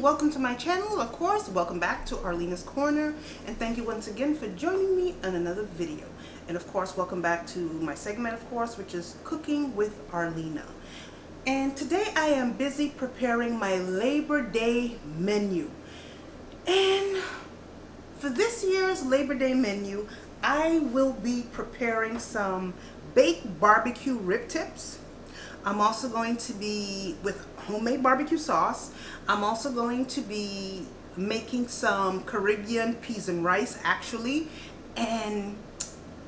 welcome to my channel. Of course, welcome back to Arlena's Corner, and thank you once again for joining me on another video. And of course, welcome back to my segment, of course, which is Cooking with Arlena. And today I am busy preparing my Labor Day menu. And for this year's Labor Day menu, I will be preparing some baked barbecue rib tips. I'm also going to be with homemade barbecue sauce. I'm also going to be making some Caribbean peas and rice actually, and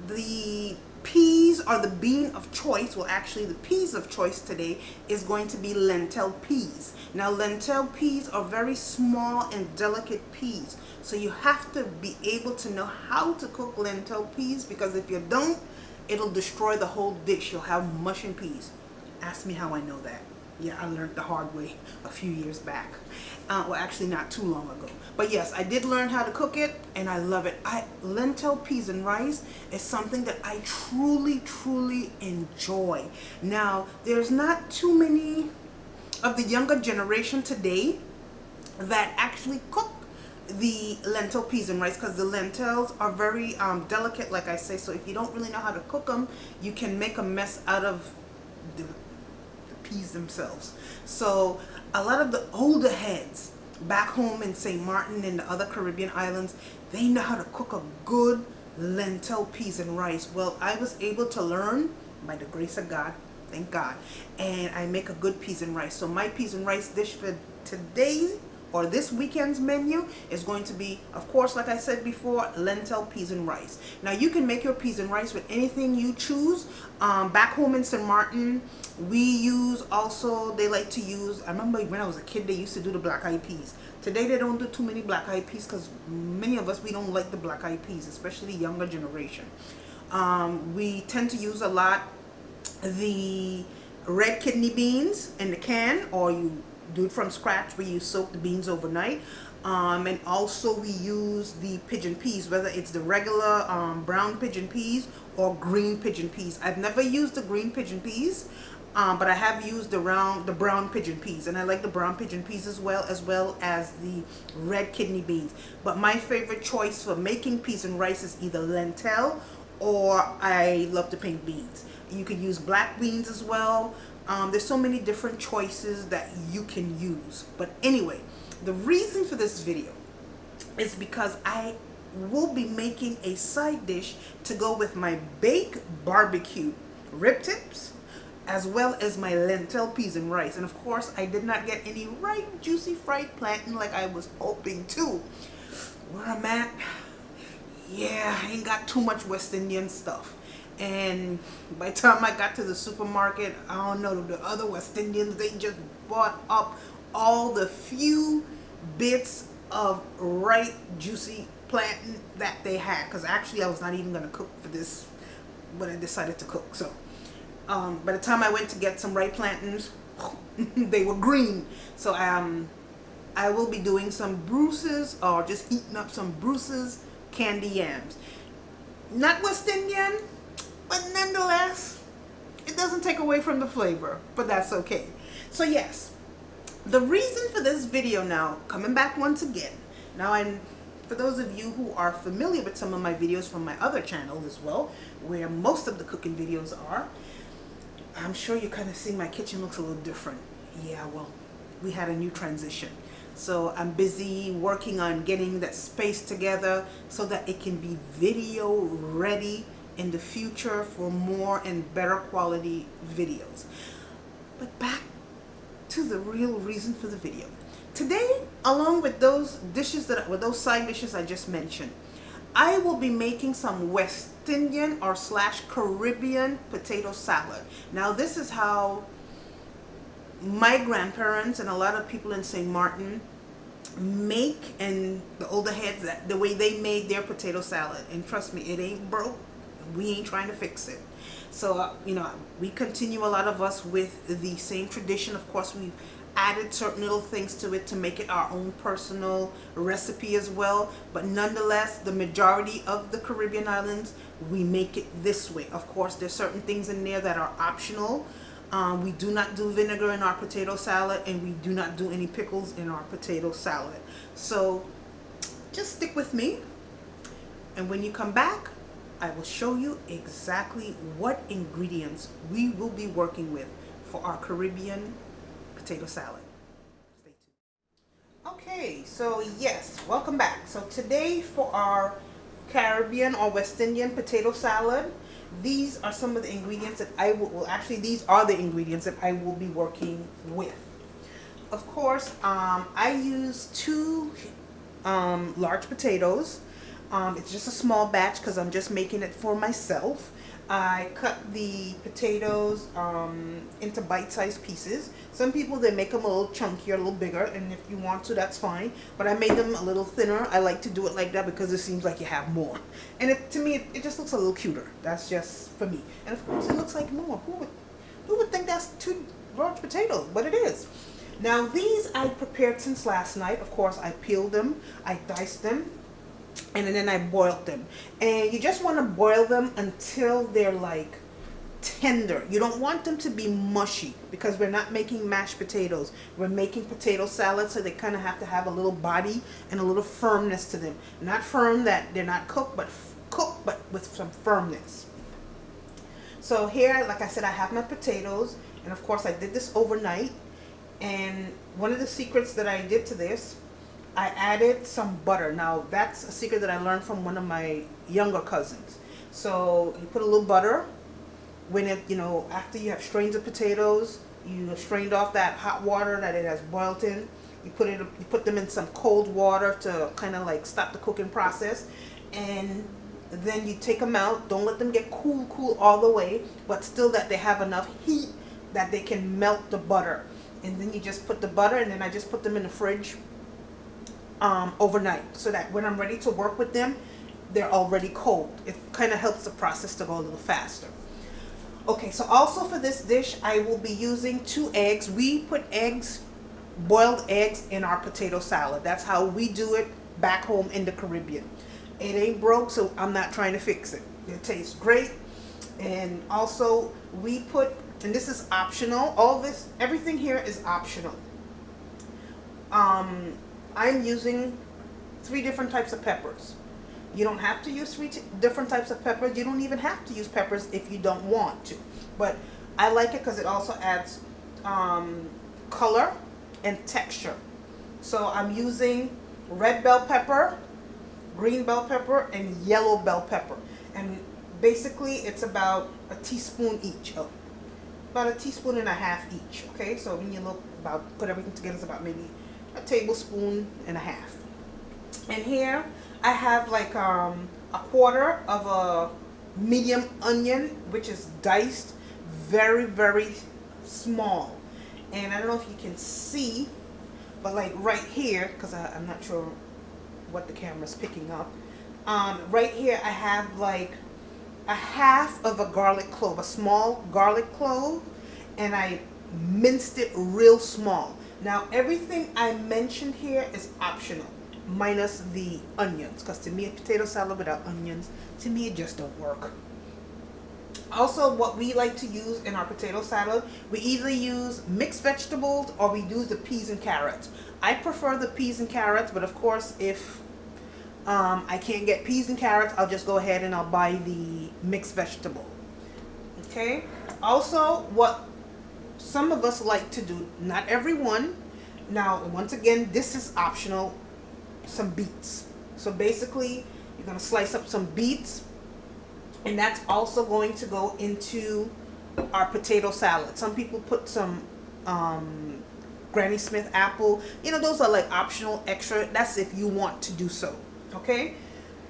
the peas or the bean of choice, well actually the peas of choice today is going to be lentil peas. Now lentil peas are very small and delicate peas, so you have to be able to know how to cook lentil peas, because if you don't, it'll destroy the whole dish. You'll have mushing peas. Ask me how I know that. Yeah, I learned the hard way a few years back. Well, actually not too long ago. But yes, I did learn how to cook it, and I love it. Lentil peas and rice is something that I truly enjoy. Now, there's not too many of the younger generation today that actually cook the lentil peas and rice, because the lentils are very delicate, like I say. So if you don't really know how to cook them, you can make a mess out of the peas themselves. So a lot of the older heads back home in St. Martin and the other Caribbean islands, they know how to cook a good lentil peas and rice. Well, I was able to learn by the grace of God, thank God, and I make a good peas and rice. So my peas and rice dish for today or this weekend's menu is going to be, of course, like I said before, lentil peas and rice. Now you can make your peas and rice with anything you choose. Back home in St. Martin, we use also, they like to use, I remember when I was a kid, they used to do the black eyed peas. Today they don't do too many black eyed peas, because many of us, we don't like the black eyed peas, especially younger generation. We tend to use a lot the red kidney beans in the can, or you do it from scratch where you soak the beans overnight. And also we use the pigeon peas, whether it's the regular brown pigeon peas or green pigeon peas. I've never used the green pigeon peas, but I have used the brown pigeon peas, and I like the brown pigeon peas as well as the red kidney beans. But my favorite choice for making peas and rice is either lentil, or I love the pink beans. You could use black beans as well. There's so many different choices that you can use. But anyway, the reason for this video is because I will be making a side dish to go with my baked barbecue rib tips, as well as my lentil peas and rice. And of course, I did not get any ripe, juicy fried plantain like I was hoping to. Where I'm at, yeah, I ain't got too much West Indian stuff. And by the time I got to the supermarket, I don't know, the other West Indians, they just bought up all the few bits of ripe, juicy plantain that they had. Because actually I was not even going to cook for this when I decided to cook. So by the time I went to get some ripe plantains, they were green. So I will be doing some Bruce's, or just heating up some Bruce's candy yams. Not West Indian, but nonetheless, it doesn't take away from the flavor, but that's okay. So yes, the reason for this video now, coming back once again, now, and for those of you who are familiar with some of my videos from my other channel as well, where most of the cooking videos are, I'm sure you kind of see my kitchen looks a little different. Yeah, well, we had a new transition. So I'm busy working on getting that space together so that it can be video ready in the future for more and better quality videos. But back to the real reason for the video. Today, along with those dishes with those side dishes I just mentioned, I will be making some West Indian or / Caribbean potato salad. Now this is how my grandparents and a lot of people in St. Martin make, and the older heads, the way they made their potato salad. And trust me, it ain't broke. We ain't trying to fix it. So you know, we continue, a lot of us, with the same tradition. Of course, we've added certain little things to it to make it our own personal recipe as well, but nonetheless, the majority of the Caribbean islands, we make it this way. Of course, there's certain things in there that are optional, We do not do vinegar in our potato salad, and we do not do any pickles in our potato salad. So just stick with me, and when you come back, I will show you exactly what ingredients we will be working with for our Caribbean potato salad. Stay tuned. Okay, so yes, welcome back. So today for our Caribbean or West Indian potato salad, these are some of the ingredients that I will, well actually these are the ingredients that I will be working with. Of course, I use two large potatoes. It's just a small batch because I'm just making it for myself. I cut the potatoes into bite-sized pieces. Some people, they make them a little chunkier, a little bigger, and if you want to, that's fine. But I made them a little thinner. I like to do it like that because it seems like you have more. And to me, it just looks a little cuter. That's just for me. And of course, it looks like more. Who would think that's two large potatoes? But it is. Now, these I prepared since last night. Of course, I peeled them, I diced them, and then I boiled them. And you just want to boil them until they're like tender. You don't want them to be mushy because we're not making mashed potatoes. We're making potato salad, so they kind of have to have a little body and a little firmness to them. Not firm that they're not cooked, but cooked, but with some firmness. So here, like I said, I have my potatoes, and of course I did this overnight. And one of the secrets that I did to this, I added some butter. Now that's a secret that I learned from one of my younger cousins. So you put a little butter when it, you know, after you have strained the potatoes, you have strained off that hot water that it has boiled in. You put them in some cold water to kind of like stop the cooking process, and then you take them out. Don't let them get cool all the way, but still that they have enough heat that they can melt the butter. And then you just put the butter, and then I just put them in the fridge overnight, so that when I'm ready to work with them, they're already cold. It kind of helps the process to go a little faster. Okay, so also for this dish, I will be using 2 eggs. We put eggs, boiled eggs, in our potato salad. That's how we do it back home in the Caribbean. It ain't broke, so I'm not trying to fix it. It tastes great. And also we put, and this is optional, everything here is optional. I'm using 3 different types of peppers. You don't have to use 3 different types of peppers. You don't even have to use peppers if you don't want to. But I like it because it also adds color and texture. So I'm using red bell pepper, green bell pepper, and yellow bell pepper. And basically it's about a teaspoon each. About a teaspoon and a half each. Okay, so when you put everything together, it's about maybe a tablespoon and a half. And here I have like a quarter of a medium onion, which is diced very small. And I don't know if you can see, but like right here, because I'm not sure what the camera's picking up, right here I have like a half of a garlic clove, a small garlic clove, and I minced it real small. Now everything I mentioned here is optional, minus the onions, because to me a potato salad without onions, to me it just don't work. Also, what we like to use in our potato salad, we either use mixed vegetables or we use the peas and carrots. I prefer the peas and carrots, but of course if I can't get peas and carrots, I'll just go ahead and I'll buy the mixed vegetable. Okay, also what some of us like to do, not everyone, now once again this is optional, some beets. So basically you're going to slice up some beets, and that's also going to go into our potato salad. Some people put some Granny Smith apple, you know, those are like optional extra. That's if you want to do so. Okay,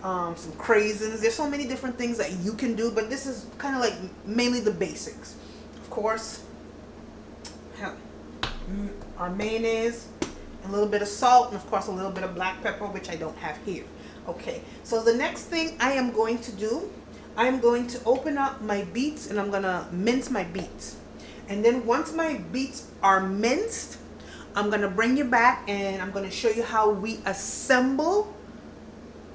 some craisins. There's so many different things that you can do, but this is kind of like mainly the basics. Of course, our mayonnaise, a little bit of salt, and of course a little bit of black pepper, which I don't have here. Okay, so the next thing I am going to do, I am going to open up my beets, and I'm gonna mince my beets. And then once my beets are minced, I'm gonna bring you back and I'm gonna show you how we assemble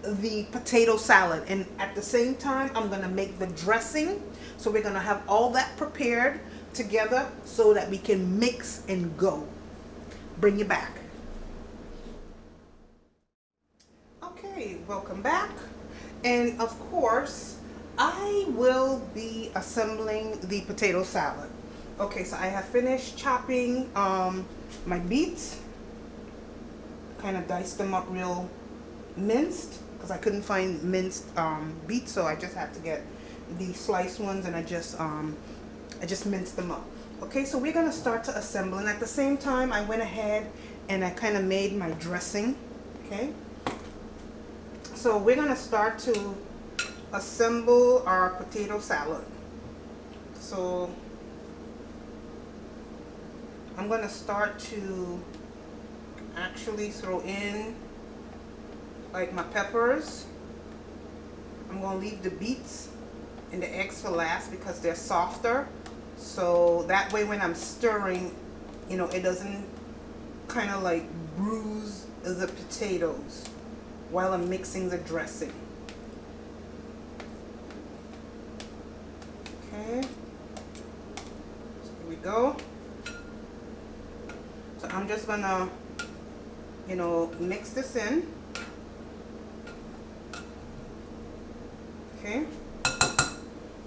the potato salad. And at the same time, I'm gonna make the dressing. So we're gonna have all that prepared together so that we can mix and go. Bring you back. Okay, welcome back. And of course, I will be assembling the potato salad. Okay, so I have finished chopping my beets. Kind of diced them up real minced because I couldn't find minced beets, so I just had to get the sliced ones, and I just minced them up. Okay, so we're gonna start to assemble, and at the same time I went ahead and I kind of made my dressing. Okay, so we're gonna start to assemble our potato salad. So I'm gonna start to actually throw in like my peppers. I'm gonna leave the beets and the eggs for last because they're softer, so that way when I'm stirring, you know, it doesn't kind of like bruise the potatoes while I'm mixing the dressing. Okay, so here we go. So I'm just gonna, you know, mix this in. Okay,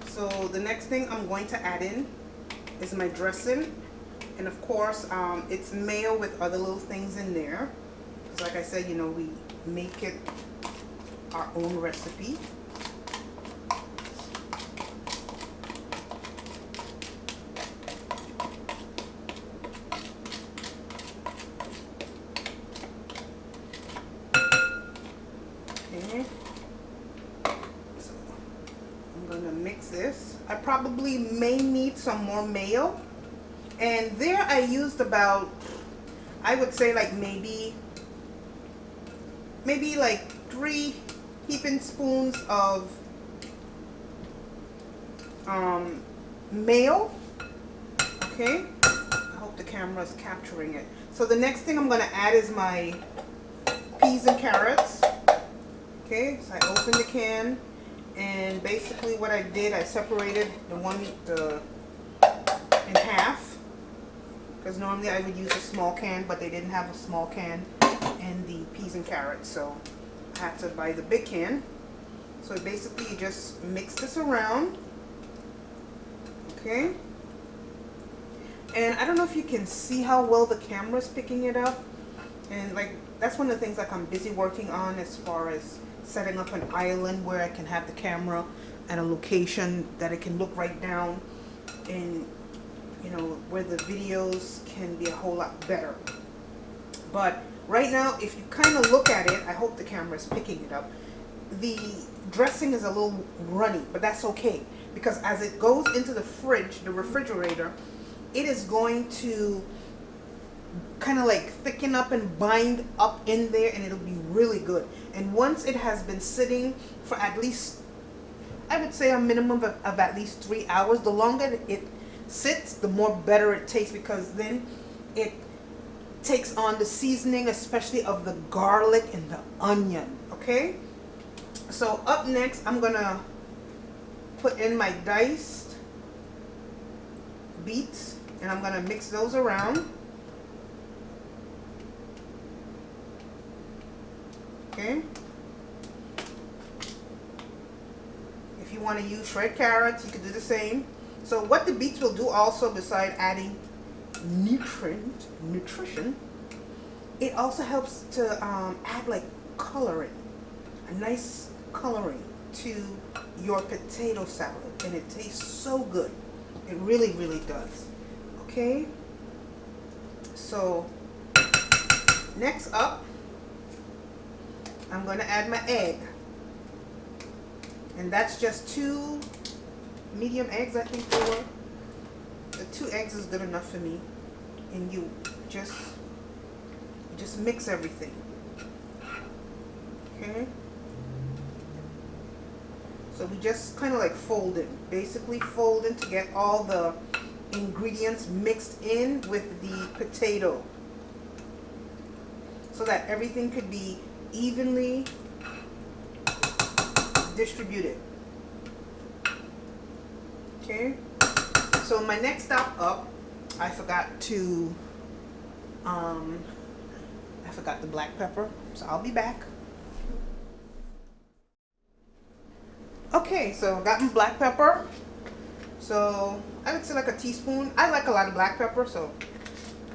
so the next thing I'm going to add in is my dressing, and of course it's mayo with other little things in there, because like I said, you know, we make it our own recipe. Okay, so I'm gonna mix this. I probably may need some more mayo, and there I used about, I would say like maybe like 3 heaping spoons of mayo. Okay, I hope the camera is capturing it. So the next thing I'm going to add is my peas and carrots. Okay, so I opened the can, and basically what I did, I separated the in half, because normally I would use a small can, but they didn't have a small can in the peas and carrots, so I had to buy the big can. So basically you just mix this around. Okay, and I don't know if you can see how well the camera's picking it up, and like that's one of the things like I'm busy working on, as far as setting up an island where I can have the camera at a location that it can look right down, and you know, where the videos can be a whole lot better. But right now, if you kind of look at it, I hope the camera is picking it up, the dressing is a little runny, but that's okay, because as it goes into the fridge, the refrigerator, it is going to kind of like thicken up and bind up in there, and it'll be really good. And once it has been sitting for at least, I would say a minimum of at least 3 hours, the longer it sits, the more better it tastes, because then it takes on the seasoning, especially of the garlic and the onion. Okay, so up next I'm gonna put in my diced beets, and I'm gonna mix those around. Okay, if you want to use shred carrots, you can do the same. So what the beets will do also, beside adding nutrition, it also helps to add like coloring, a nice coloring to your potato salad, and it tastes so good. It really, really does. Okay, so next up, I'm going to add my egg, and that's just 2 medium eggs, I think they were. The 2 eggs is good enough for me, and you just mix everything. Okay, so we just kind of like fold it, basically folding to get all the ingredients mixed in with the potato, so that everything could be evenly distributed. Okay, So my next stop up, I forgot the black pepper, so I'll be back. Okay, so I got my black pepper. So I would say like a teaspoon. I like a lot of black pepper, so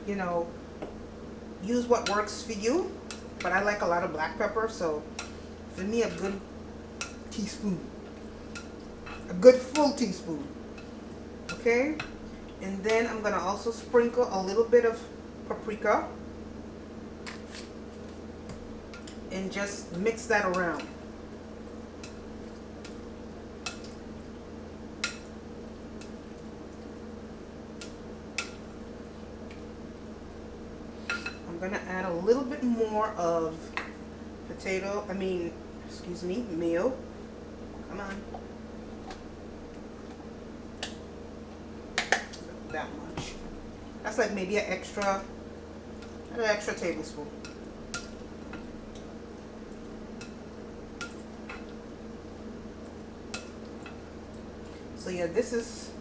you know, use what works for you. But I like a lot of black pepper, so for me a good teaspoon. A good full teaspoon. Okay? And then I'm gonna also sprinkle a little bit of paprika and just mix that around. I'm gonna add a little bit more of meal. Come on. That much. That's like maybe an extra tablespoon. So yeah, this is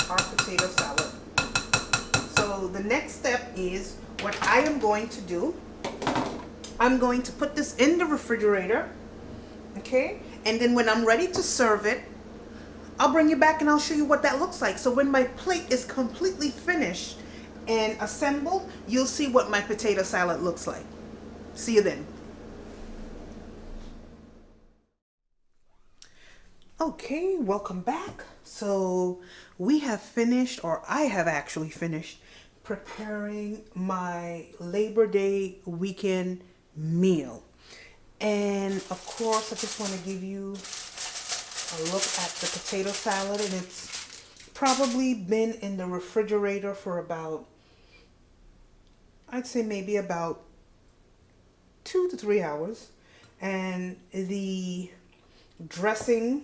our potato salad. So the next step is what I am going to do. I'm going to put this in the refrigerator, okay? And then when I'm ready to serve it, I'll bring you back and I'll show you what that looks like. So when my plate is completely finished and assembled, you'll see what my potato salad looks like. See you then. Okay, welcome back. So we have finished, or I have actually finished, preparing my Labor Day weekend meal. And of course, I just want to give you a look at the potato salad, and it's probably been in the refrigerator for about, I'd say maybe about 2 to 3 hours. And the dressing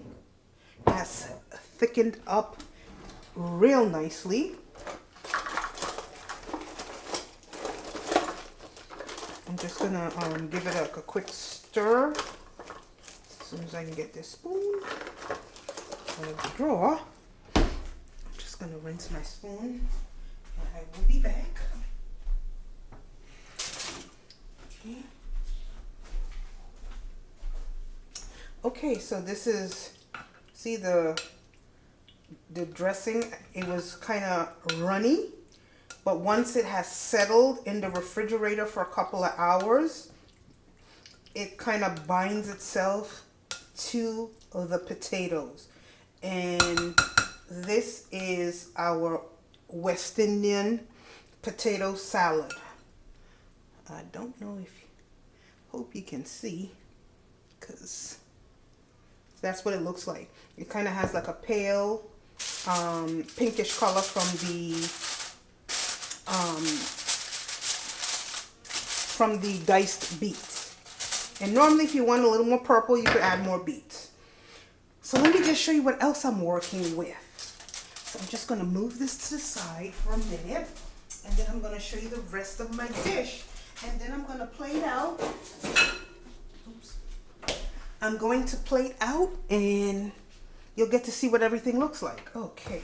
has thickened up real nicely. I'm just gonna give it a quick stir as soon as I can get this spoon out of the drawer. I'm just gonna rinse my spoon and I will be back. Okay. Okay, so this is, see the dressing, it was kind of runny, but once it has settled in the refrigerator for a couple of hours, it kind of binds itself to the potatoes. And this is our West Indian potato salad. I don't know if, hope you can see, because that's what it looks like. It kind of has like a pale pinkish color from the diced beets. And normally if you want a little more purple, you could add more beets. So let me just show you what else I'm working with. So I'm just going to move this to the side for a minute, and then I'm going to show you the rest of my dish. And then I'm going to plate out. Oops. I'm going to plate out and you'll get to see what everything looks like. Okay.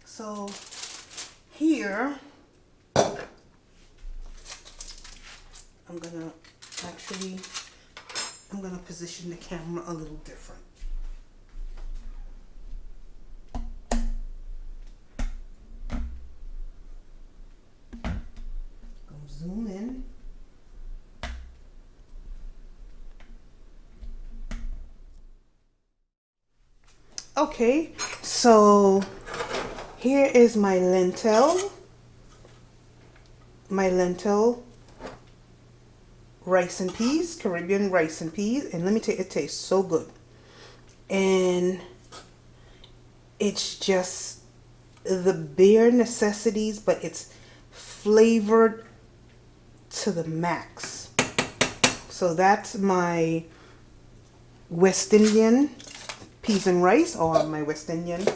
So here, I'm gonna position the camera a little different. Zoom in. Okay, so here is my lentil rice and peas, Caribbean rice and peas, and let me tell you, it tastes so good. And it's just the bare necessities, but it's flavored to the max. So that's my West Indian peas and rice, or my West Indian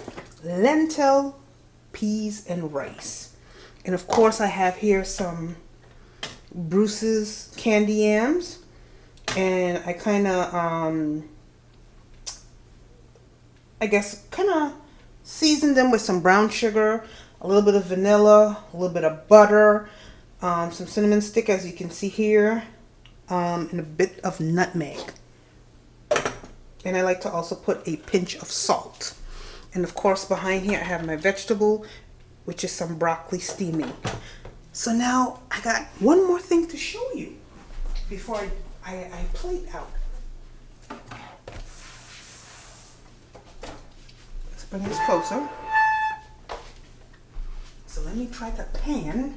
lentil peas and rice. And of course I have here some Bruce's candy yams, and I kind of I guess, kind of seasoned them with some brown sugar, a little bit of vanilla, a little bit of butter, some cinnamon stick, as you can see here, and a bit of nutmeg. And I like to also put a pinch of salt. And of course, behind here, I have my vegetable, which is some broccoli steaming. So now I got one more thing to show you before I plate out. Let's bring this closer. So let me try the pan.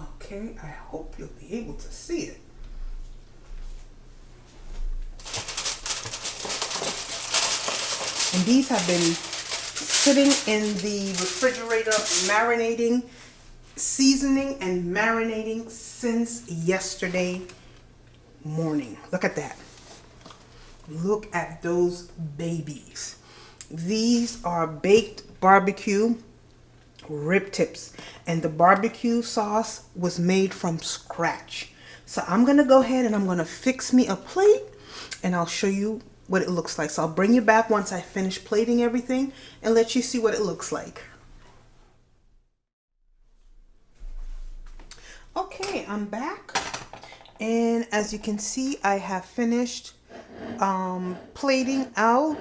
Okay, I hope you'll be able to see it. And these have been sitting in the refrigerator marinating, seasoning and marinating since yesterday morning. Look at that. Look at those babies. These are baked barbecue rib tips, and the barbecue sauce was made from scratch. So I'm gonna go ahead and I'm gonna fix me a plate, and I'll show you what it looks like. So I'll bring you back once I finish plating everything and let you see what it looks like. Okay, I'm back, and as you can see, I have finished plating out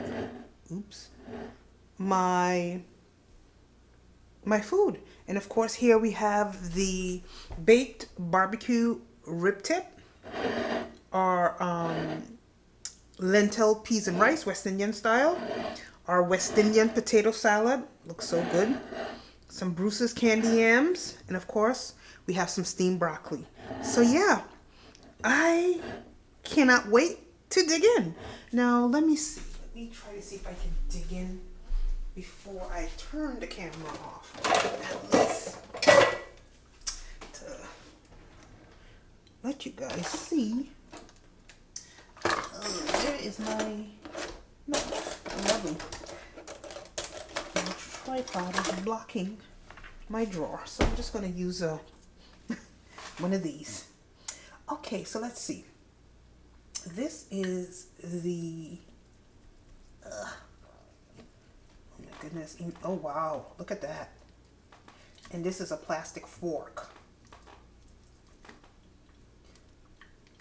my food. And of course, here we have the baked barbecue rib tip, our lentil peas and rice, West Indian style, our West Indian potato salad, looks so good, some Bruce's candy yams, and of course we have some steamed broccoli. So yeah, I cannot wait to dig in. Now let me see, let me try to see if I can dig in before I turn the camera off, at least to let you guys see. There is my lovely tripod is blocking my drawer, so I'm just going to use one of these. Okay, so let's see. This is the oh my goodness, oh wow, look at that. And this is a plastic fork.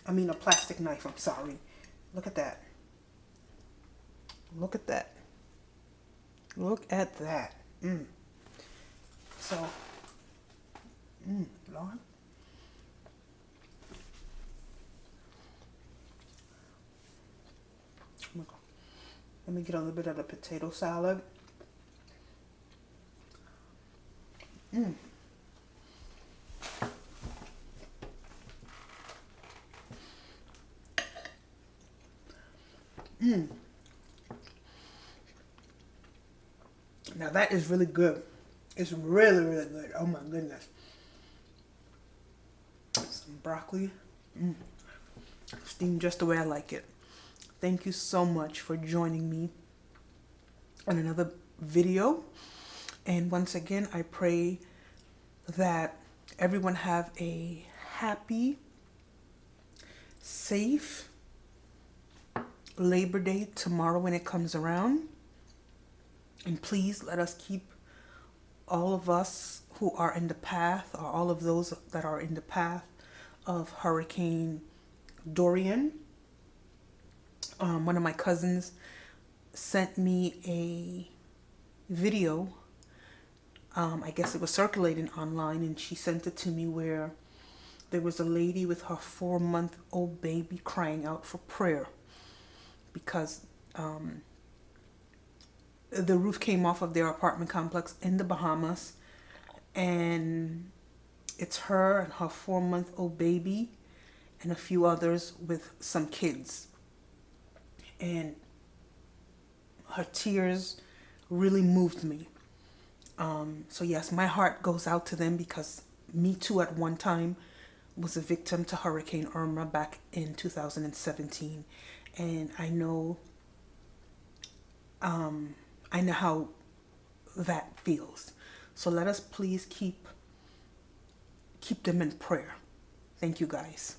I mean a plastic knife, I'm sorry. Look at that. Look at that. Look at that. So, Lord. Let me get a little bit of the potato salad. Now that is really good. It's really, really good. Oh my goodness. Some broccoli. Steamed just the way I like it. Thank you so much for joining me on another video. And once again, I pray that everyone have a happy, safe Labor Day tomorrow when it comes around. And please let us keep all of us who are in the path, or all of those that are in the path of Hurricane Dorian. One of my cousins sent me a video. I guess it was circulating online, and she sent it to me, where there was a lady with her 4-month-old baby crying out for prayer because the roof came off of their apartment complex in the Bahamas, and it's her and her 4-month-old baby and a few others with some kids. And her tears really moved me. So yes, my heart goes out to them, because me too at one time was a victim to Hurricane Irma back in 2017. And I know how that feels. So let us please keep them in prayer. Thank you guys.